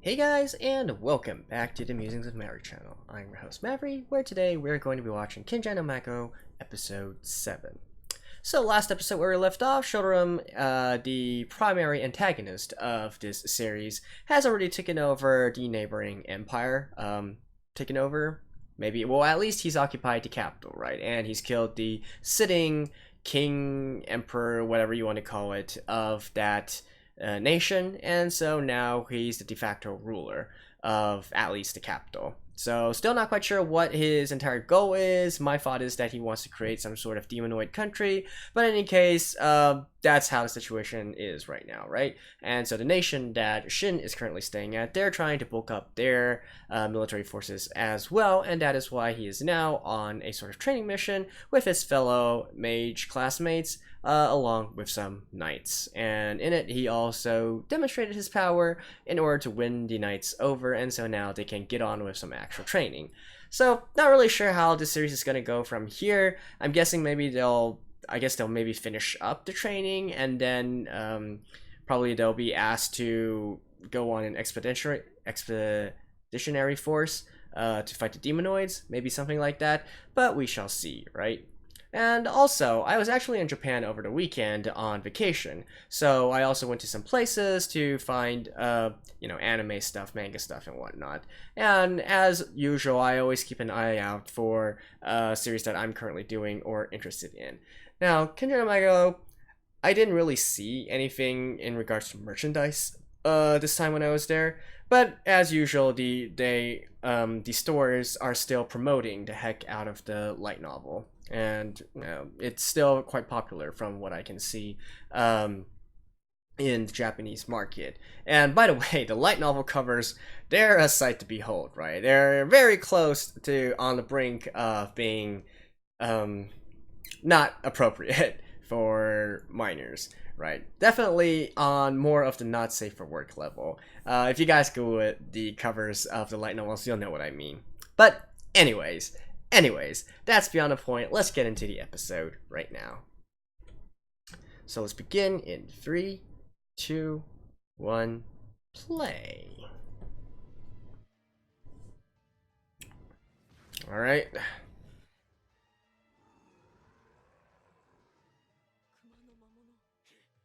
Hey guys, and welcome back to the Musings of Mary channel. I'm your host Maverick, where today we're going to be watching Kenja no Mago, episode 7. So last episode where we left off, Shotorum, the primary antagonist of this series, has already taken over the neighboring empire. Taken over? Maybe, well, at least he's occupied the capital, right? And he's killed the sitting king, emperor, whatever you want to call it, of that nation, and so now he's the de facto ruler of at least the capital. So still not quite sure what his entire goal is. My thought is that he wants to create some sort of demonoid country, but in any case, that's how the situation is right now, right? And so the nation that Shin is currently staying at, they're trying to bulk up their military forces as well, and that is why he is now on a sort of training mission with his fellow mage classmates, along with some knights. And in it, he also demonstrated his power in order to win the knights over, and so now they can get on with some actual training. So, not really sure how this series is going to go from here. I'm guessing maybe they'll maybe finish up the training, and then probably they'll be asked to go on an expeditionary force to fight the demonoids, maybe something like that, but we shall see, right? And also, I was actually in Japan over the weekend on vacation, so I also went to some places to find, anime stuff, manga stuff, and whatnot. And as usual, I always keep an eye out for a series that I'm currently doing or interested in. Now, Kenja no Mago, I didn't really see anything in regards to merchandise this time when I was there, but as usual, the stores are still promoting the heck out of the light novel, and it's still quite popular from what I can see in the Japanese market. And by the way, the light novel covers, they're a sight to behold, right? They're very close to on the brink of being not appropriate for minors, right? Definitely on more of the not safe for work level. If you guys go with the covers of the light novels, you'll know what I mean. But anyways, that's beyond the point. Let's get into the episode right now. So let's begin in 3, 2, 1, play. All right.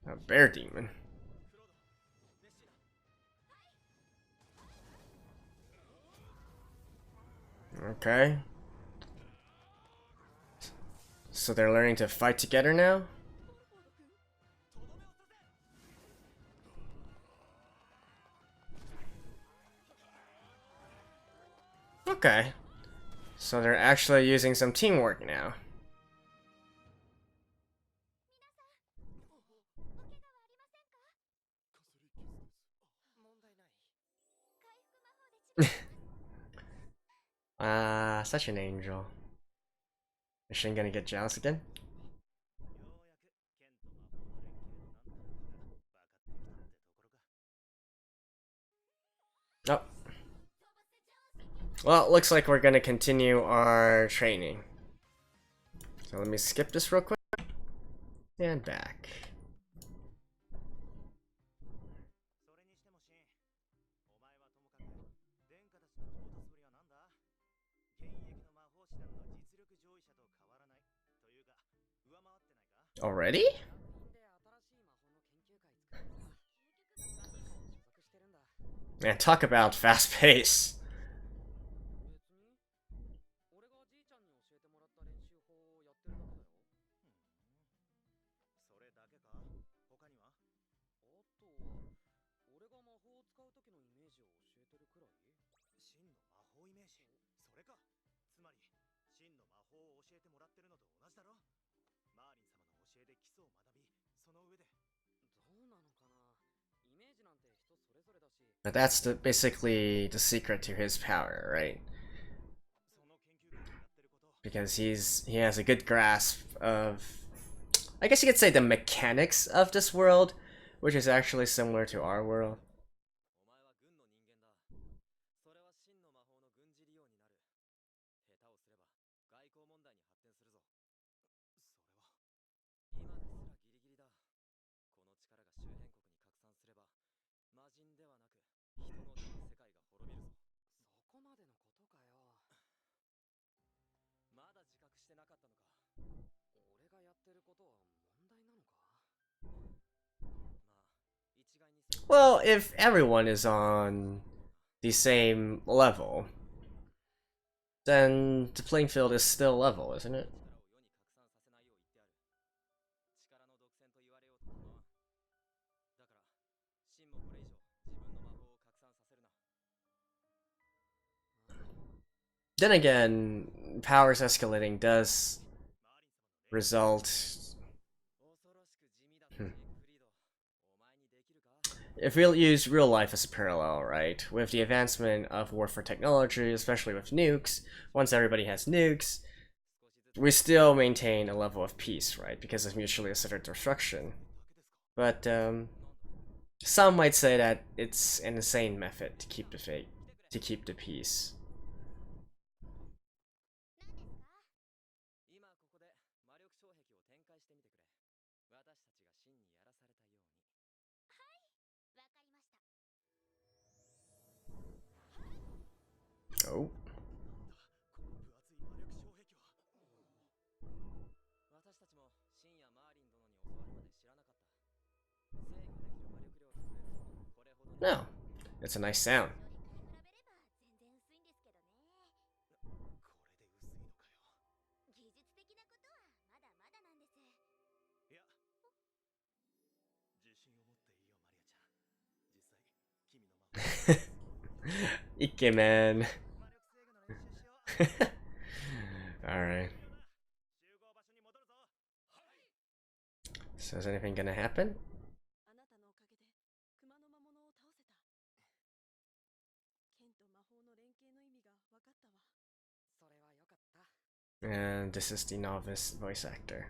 A bear demon. Okay. So they're learning to fight together now? Okay. So they're actually using some teamwork now. Such an angel. Is Shin gonna get jealous again? Oh. Well, it looks like we're gonna continue our training. So let me skip this real quick. And back. Already? Man, talk about fast pace. But that's basically the secret to his power, right? Because he has a good grasp of, I guess you could say, the mechanics of this world, which is actually similar to our world. Well, if everyone is on the same level, then the playing field is still level, isn't it? Then again, powers escalating does result. If we'll use real life as a parallel, right? With the advancement of warfare technology, especially with nukes, once everybody has nukes, we still maintain a level of peace, right? Because of mutually assured destruction. But some might say that it's an insane method to keep the peace. Oh. No, it's a nice sound. Ikemen. Alright. So is anything gonna happen? And this is the novice voice actor.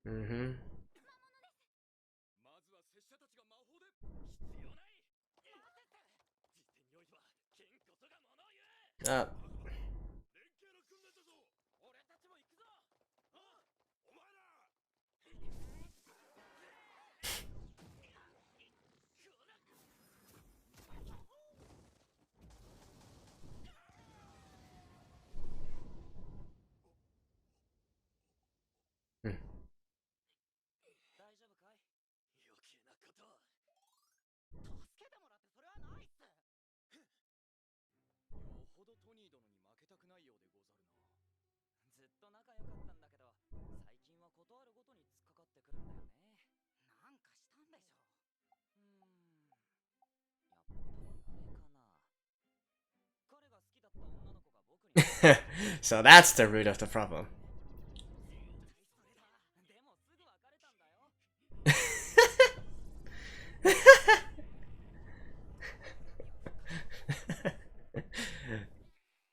Mm-hmm. Hmm. 'So that's the root of the problem.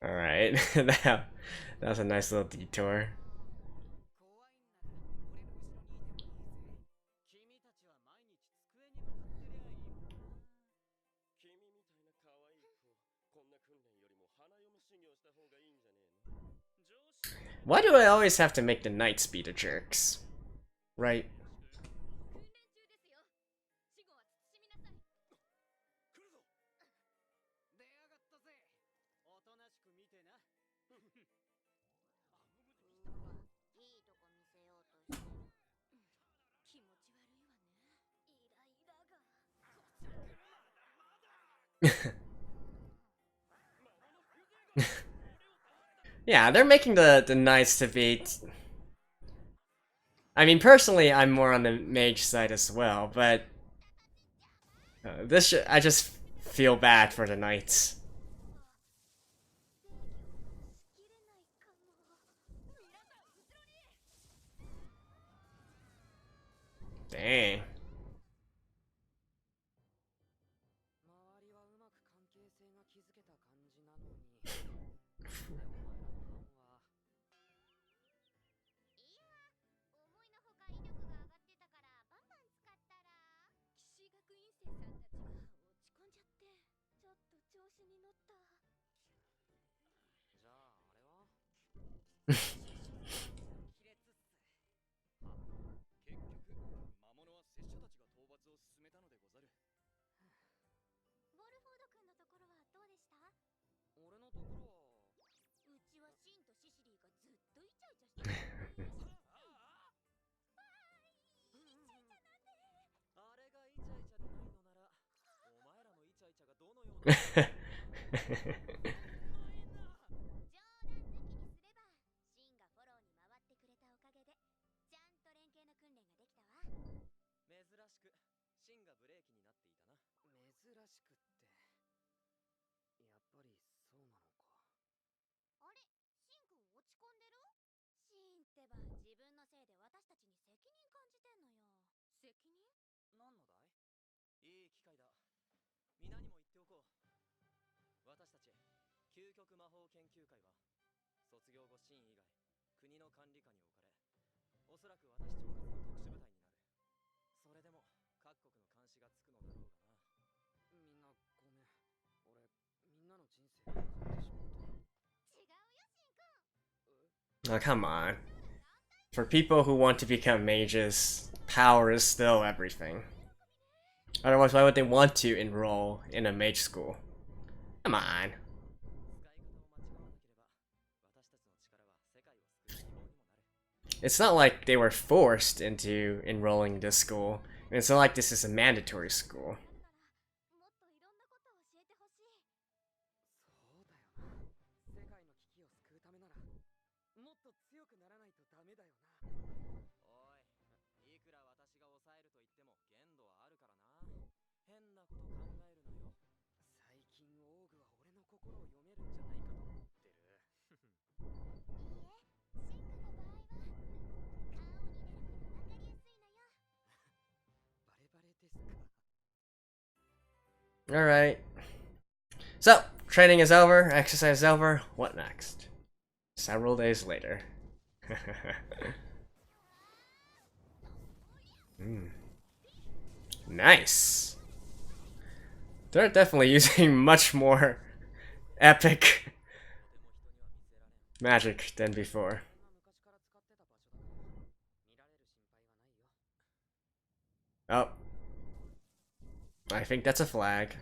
Alright, that was a nice little detour. Why do I always have to make the knights be the jerks? Right? Yeah, they're making the knights to be. I mean, personally, I'm more on the mage side as well, but I just feel bad for the knights. Dang. Oh, come on. For people who want to become mages, power is still everything. Otherwise, why would they want to enroll in a mage school? Come on. It's not like they were forced into enrolling this school. It's not like this is a mandatory school. Alright. So, training is over, exercise is over. What next? Several days later. Nice. They're definitely using much more epic magic than before. Oh. I think that's a flag.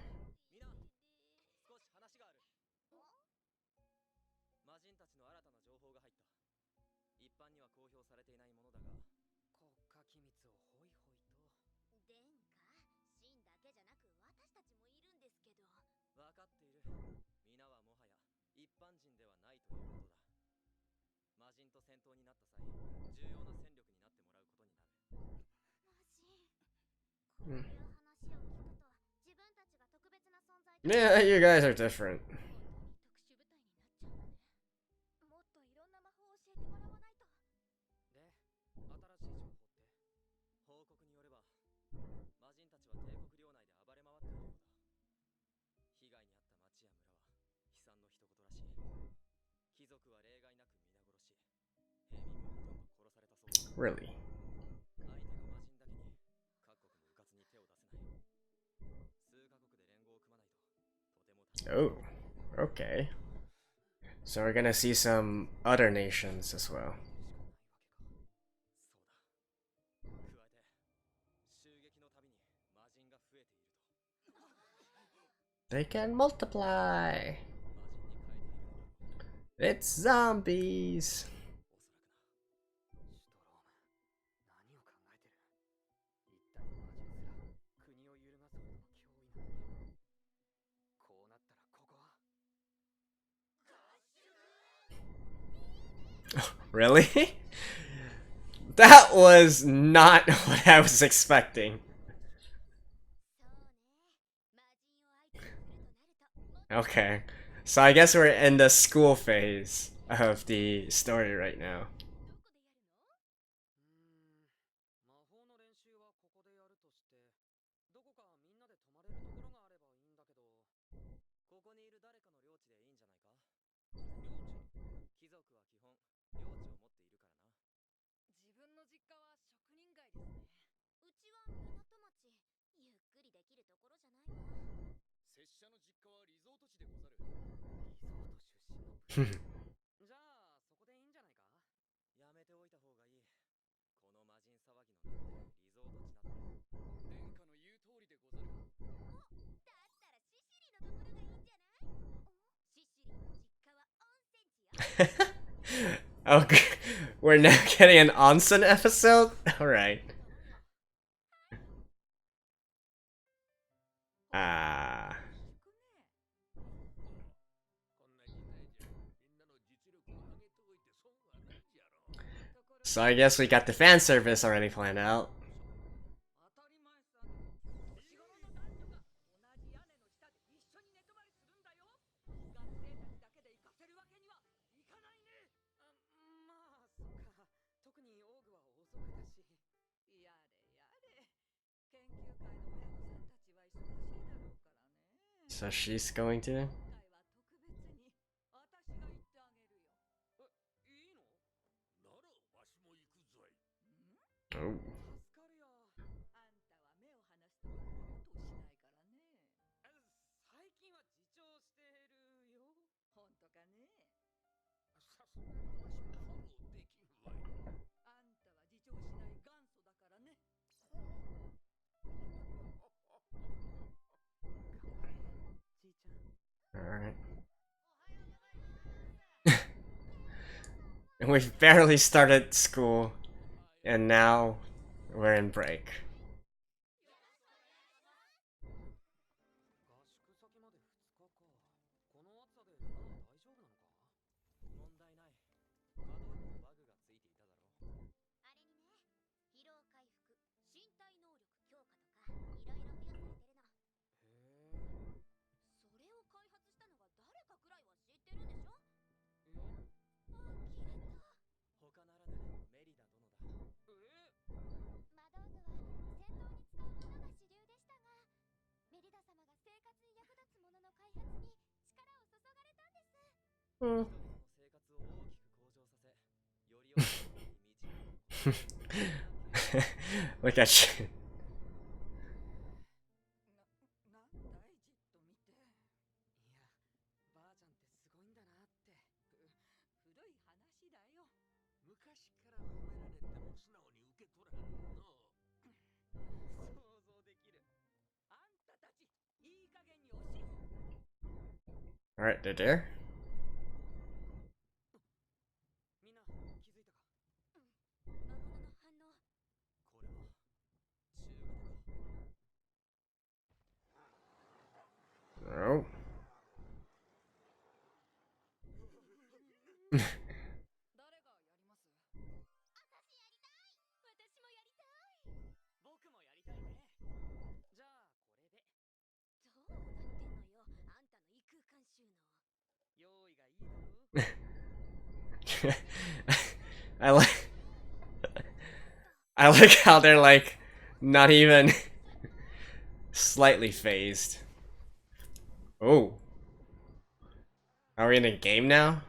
Yeah, you guys are different. Really? Oh, okay. So we're gonna see some other nations as well. They can multiply. It's zombies. Really? That was not what I was expecting. Okay. So I guess we're in the school phase of the story right now. Okay, we're now getting an onsen episode? Alright. Ah. So I guess we got the fan service already planned out. So she's going to? Oh. Alright. And we've barely started school, and now we're in break. Hmm. Look at you. Alright, they're there. Oh. I like I like how they're like not even slightly phased. Oh. Are we in a game now?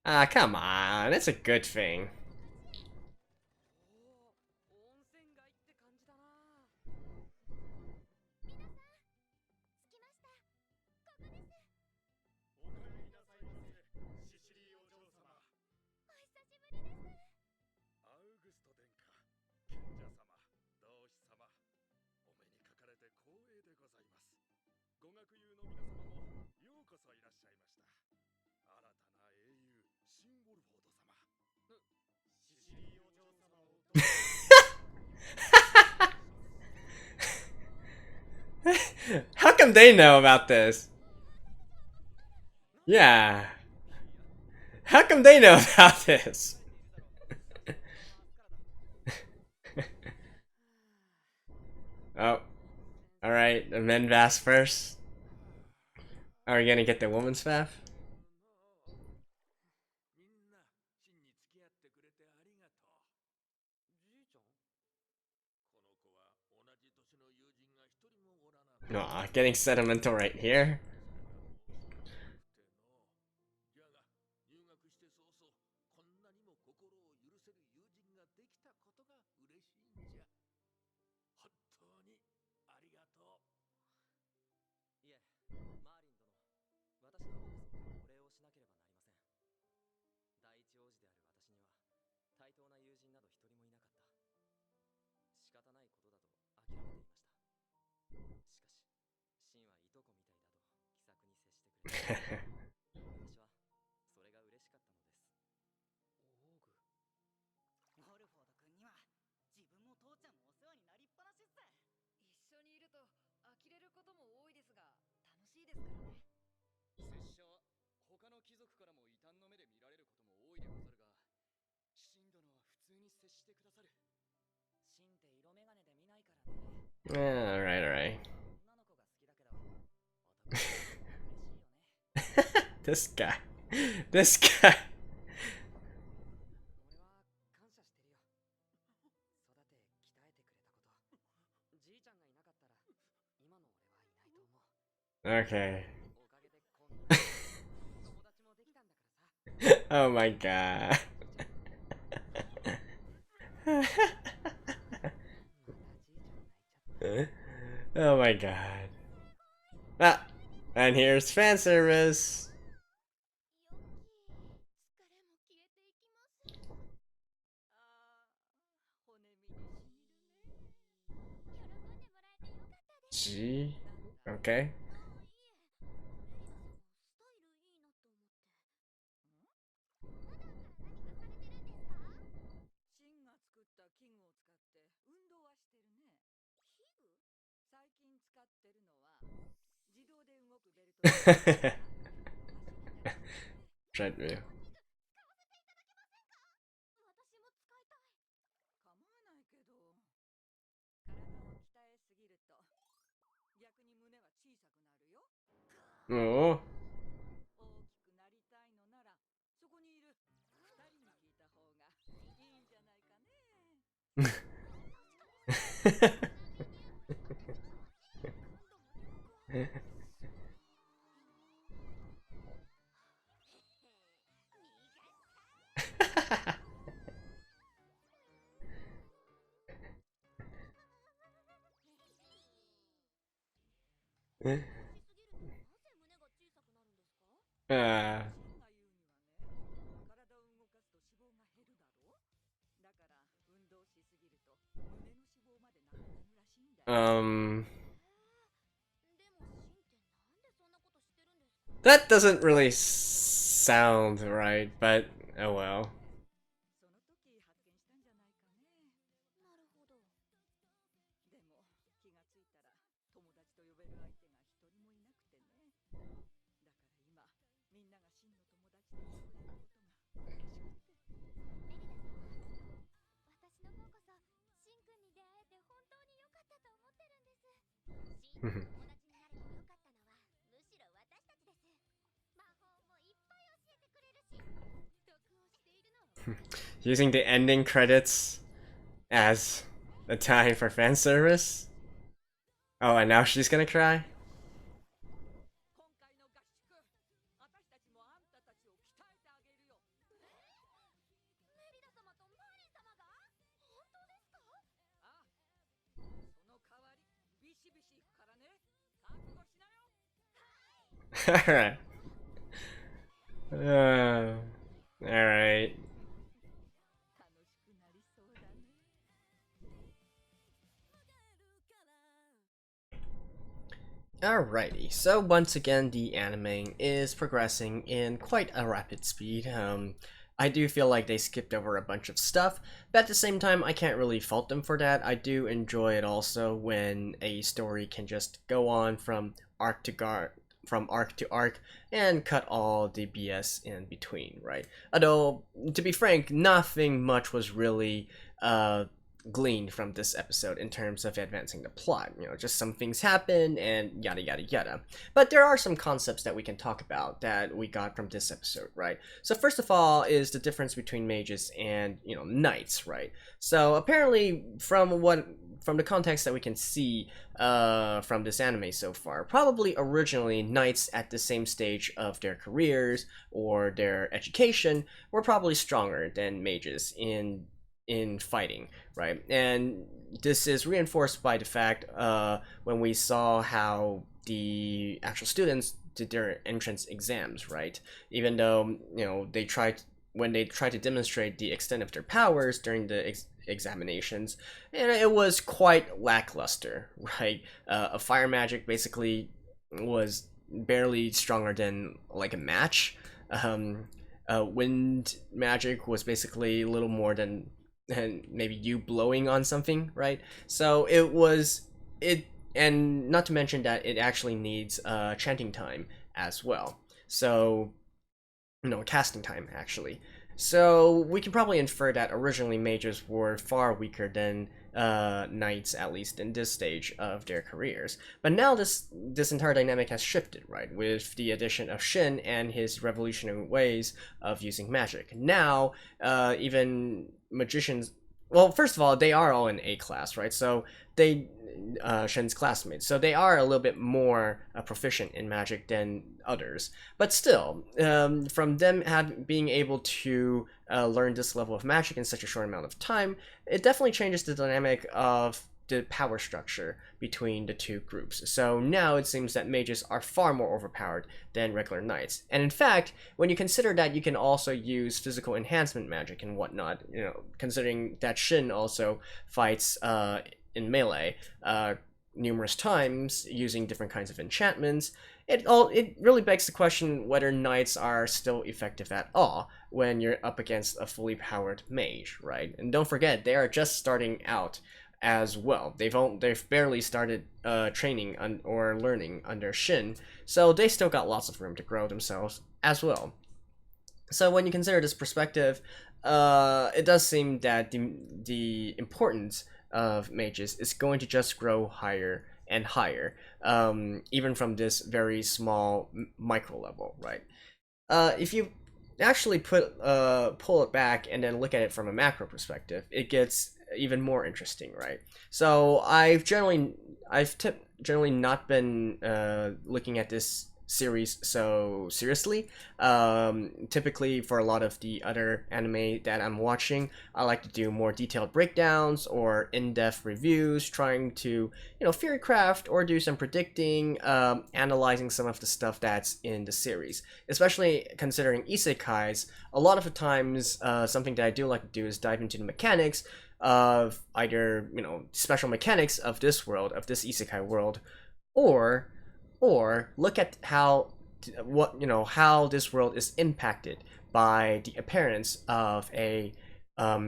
Ah, come on. It's a good thing. How come they know about this? Yeah. How come they know about this? Oh. Alright, the men Vass first. Are we gonna get the woman's Vaff? Aw, getting sentimental right here. やが入学して早々こんなにも心を許せる友人ができたことが嬉しいんじゃ。本当にありがとう。いえ、マーリン殿、私の方こそお礼をしなければなりません。第一王子である私には対等な友人など一人もいなかった。仕方ないことだと諦めていました。しかし、シンはいとこみたいだと気さくに接してくれた。私はそれが嬉しかったのです。オーグ。オルフォード君には自分も父ちゃんもお世話になりっぱなしっす。一緒にいると呆れることも多いですが楽しいですからね。拙者は他の貴族からも異端の目で見られることも多いでござるが、シン殿は普通に接してくださる。シンって色眼鏡で見ないからね。Alright, alright. 女の子が好きだけど、男の子は嬉しいよね。This guy. This guy. 俺は感謝してるよ。育て鍛えてくれたこと。じいちゃんがいなかったら今の俺はいないと思う。 Okay. おかげでこんな友達もできたんだからさ。 Oh my god. またじいちゃん泣いちゃった。 Oh my god. Ah, and here's fan service. よき、疲れも消えていきます。あー、骨身にしみるね。喜んでもらえてよかったです。 G. Okay. あ、いえ、メリダさんスタイルいいなと思って。シンが作った器具を使って運動はしてるね。器具？最近使ってるのは自動で動くベルトで走りたりね。 Treadmill. 使わせていただけませんか？私も使いたい。構わないけど、体を鍛えすぎると逆に胸が小さくなるよ。 Oh. 大きくなりたいのならそこにいる2人に聞いた方がいいんじゃないかね。 uh. シンが言うにはね、体を動かすと脂肪が減るだろう。だから運動しすぎると胸の脂肪までなくなるらしいんだよ。でもシンってなんでそんなことしてるんですか？ That doesn't really sound right, but oh well. その時発見したんじゃないかね。なるほど。でも気がついたら友達と呼べる相手が一人もいなくてね。だから今みんなが真の友達でいてくれることが嬉しくて。メリダ様、私の方こそシンくんに出会えて本当に良かったと思ってるんです。シンと友達になれて良かったのはむしろ私たちです。魔法もいっぱい教えてくれるし、得をしているのは Using the ending credits as a time for fan service. Oh, and now she's gonna cry? 今回の合宿、私たちもあんたたちを鍛えてあげるよ。メリダ様とマーリン様が？本当ですか？ああ、その代わりビシビシいくからね。覚悟しなよ。 Alright. Alright. 楽しくなりそうだね。 Alrighty, so once again the anime is progressing in quite a rapid speed. I do feel like they skipped over a bunch of stuff, but at the same time I can't really fault them for that. I do enjoy it also when a story can just go on from arc to arc and cut all the BS in between, right? Although, to be frank, nothing much was really gleaned from this episode in terms of advancing the plot. You know, just some things happen and yada yada yada. But there are some concepts that we can talk about that we got from this episode, right? So first of all is the difference between mages and, you know, knights, right? So apparently from the context that we can see from this anime so far, probably originally knights at the same stage of their careers or their education were probably stronger than mages in fighting, right? And this is reinforced by the fact when we saw how the actual students did their entrance exams, right? Even though, you know, when they tried to demonstrate the extent of their powers during the examinations, and it was quite lackluster, right? A fire magic basically was barely stronger than like a match. Wind magic was basically a little more than and maybe you blowing on something, right? So and not to mention that it actually needs chanting time as well. So, you know, casting time actually. So we can probably infer that originally mages were far weaker than knights, at least in this stage of their careers. But now this entire dynamic has shifted, right? With the addition of Shin and his revolutionary ways of using magic. Now, even magicians, well, first of all, they are all in A class, right? So they Shin's classmates, so they are a little bit more proficient in magic than others. But still, from them being able to learn this level of magic in such a short amount of time, it definitely changes the dynamic of the power structure between the two groups. So now it seems that mages are far more overpowered than regular knights. And in fact, when you consider that you can also use physical enhancement magic and whatnot, you know, considering that Shin also fights in melee numerous times using different kinds of enchantments, it really begs the question whether knights are still effective at all when you're up against a fully powered mage, right? And don't forget, they are just starting out as well. They've barely started training or learning under Shin, so they still got lots of room to grow themselves as well. So when you consider this perspective, it does seem that the importance of mages is going to just grow higher and higher, even from this very small micro level, right? If you actually pull it back and then look at it from a macro perspective, it gets even more interesting, right? So I've generally not been looking at this series so seriously. Typically for a lot of the other anime that I'm watching, I like to do more detailed breakdowns or in-depth reviews, trying to, you know, theory craft or do some predicting, analyzing some of the stuff that's in the series. Especially considering isekais, a lot of the times something that I do like to do is dive into the mechanics of either, you know, special mechanics of this world, of this isekai world, or look at how this world is impacted by the appearance of a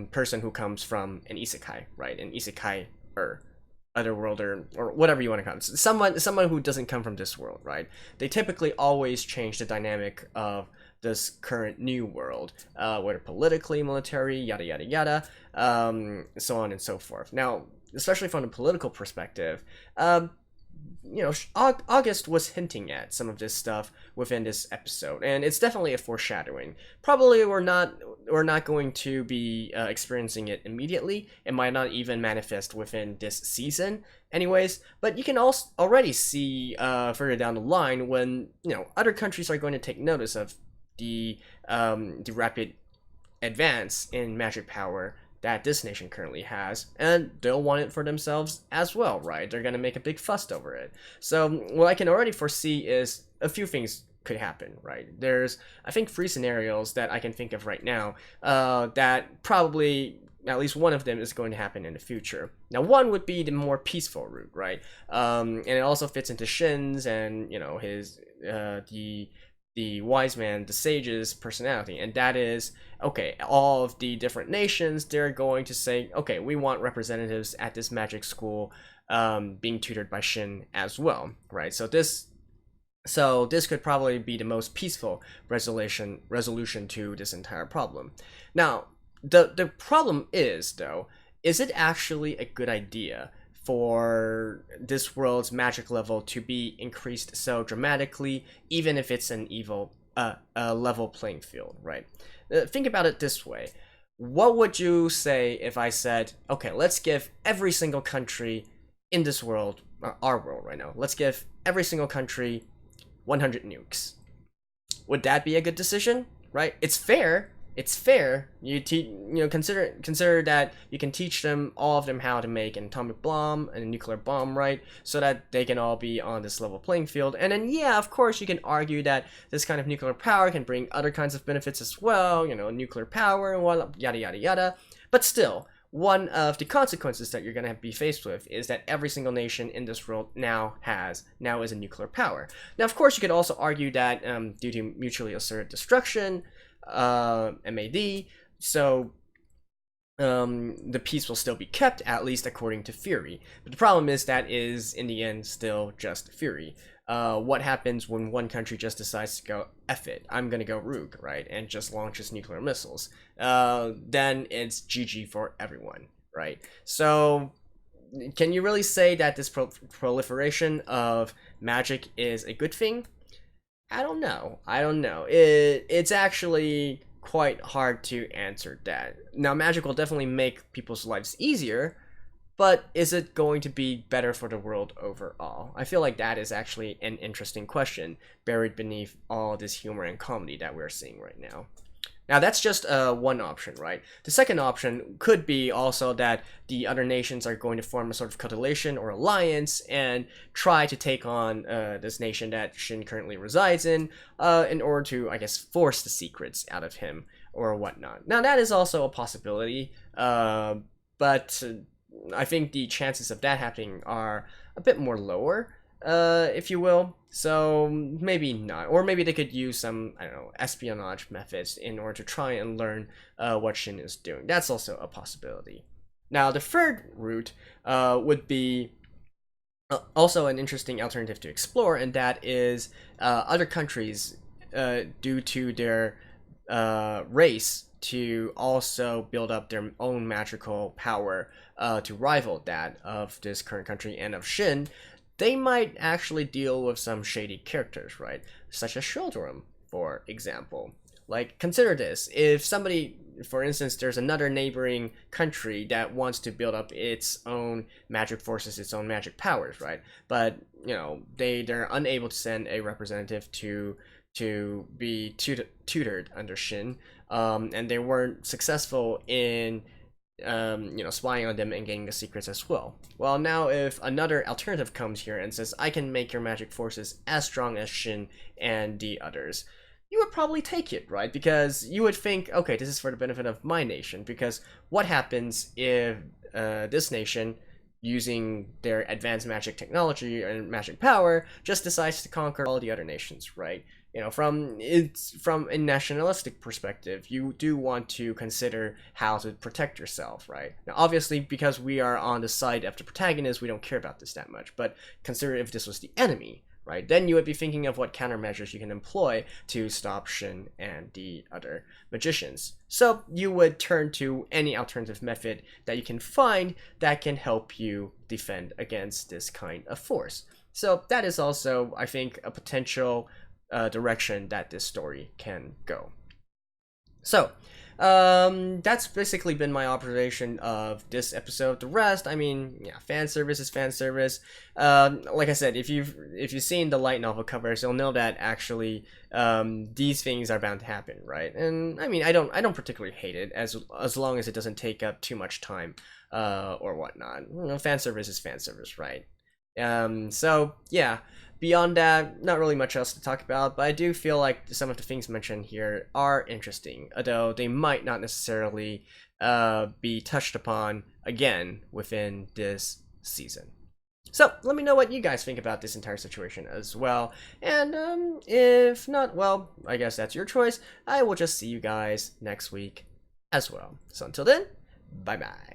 person who comes from an isekai, right? An isekai or otherworlder or whatever you want to call it. Someone who doesn't come from this world, right? They typically always change the dynamic of this current new world, whether politically, military, yada yada yada, so on and so forth. Now, especially from a political perspective, you know, August was hinting at some of this stuff within this episode, and it's definitely a foreshadowing. Probably we're not going to be experiencing it immediately. It might not even manifest within this season, anyways. But you can also already see further down the line when, you know, other countries are going to take notice of the rapid advance in magic power that this nation currently has, and they'll want it for themselves as well, right? They're gonna make a big fuss over it. So what I can already foresee is a few things could happen, right? There's, I think, 3 scenarios that I can think of right now that probably at least one of them is going to happen in the future. Now, one would be the more peaceful route, right? And it also fits into Shin's and, you know, his the wise man, the sage's personality, and that is, okay, all of the different nations, they're going to say, okay, we want representatives at this magic school being tutored by Shin as well, right? So this could probably be the most peaceful resolution to this entire problem. Now, the problem is, though, is it actually a good idea for this world's magic level to be increased so dramatically, even if it's an level playing field, right? Think about it this way. What would you say if I said, okay, let's give every single country in this world, our world right now, let's give every single country 100 nukes? Would that be a good decision, right? It's fair. It's fair. Consider that you can teach them, all of them, how to make an atomic bomb and a nuclear bomb, right? So that they can all be on this level playing field. And then, yeah, of course, you can argue that this kind of nuclear power can bring other kinds of benefits as well, nuclear power and whatnot, yada yada yada. But still, one of the consequences that you're going to be faced with is that every single nation in this world now is a nuclear power. Now, of course, you could also argue that due to mutually assured destruction, MAD, so the peace will still be kept, at least according to theory. But the problem is that is, in the end, still just theory. What happens when one country just decides to go, F it, I'm gonna go rogue, right, and just launches nuclear missiles? Then it's GG for everyone, right? So can you really say that this proliferation of magic is a good thing? I don't know. It's actually quite hard to answer that. Now, magic will definitely make people's lives easier, but is it going to be better for the world overall? I feel like that is actually an interesting question buried beneath all this humor and comedy that we're seeing right now. Now, that's just one option, right? The second option could be also that the other nations are going to form a sort of coalition or alliance and try to take on this nation that Shin currently resides in order to, I guess, force the secrets out of him or whatnot. Now, that is also a possibility, but I think the chances of that happening are a bit more lower, if you will. So maybe not, or maybe they could use some, I don't know, espionage methods in order to try and learn what Shin is doing. That's also a possibility. Now, the third route would be also an interesting alternative to explore, and that is other countries, due to their race, to also build up their own magical power to rival that of this current country and of Shin. They might actually deal with some shady characters, right? Such as Shildorum, for example. Like, consider this. If somebody, for instance, there's another neighboring country that wants to build up its own magic forces, its own magic powers, right? But, they're unable to send a representative to be tutored under Shin, and they weren't successful in spying on them and getting the secrets as well. Well, now if another alternative comes here and says, I can make your magic forces as strong as Shin and the others, you would probably take it, right? Because you would think, okay, this is for the benefit of my nation, because what happens if this nation, using their advanced magic technology and magic power, just decides to conquer all the other nations, right? From a nationalistic perspective, you do want to consider how to protect yourself, right? Now, obviously, because we are on the side of the protagonist, we don't care about this that much. But consider if this was the enemy, right? Then you would be thinking of what countermeasures you can employ to stop Shin and the other magicians. So you would turn to any alternative method that you can find that can help you defend against this kind of force. So that is also, I think, a potential direction that this story can go. So that's basically been my observation of this episode. The rest, I mean, yeah, fan service is fan service. Like I said, if you've seen the light novel covers, you'll know that actually these things are bound to happen, right? And I mean, I don't particularly hate it as long as it doesn't take up too much time or whatnot. Fan service is fan service, right? So yeah. Beyond that, not really much else to talk about, but I do feel like some of the things mentioned here are interesting, although they might not necessarily be touched upon again within this season. So let me know what you guys think about this entire situation as well, and if not, well, I guess that's your choice. I will just see you guys next week as well. So until then, bye bye.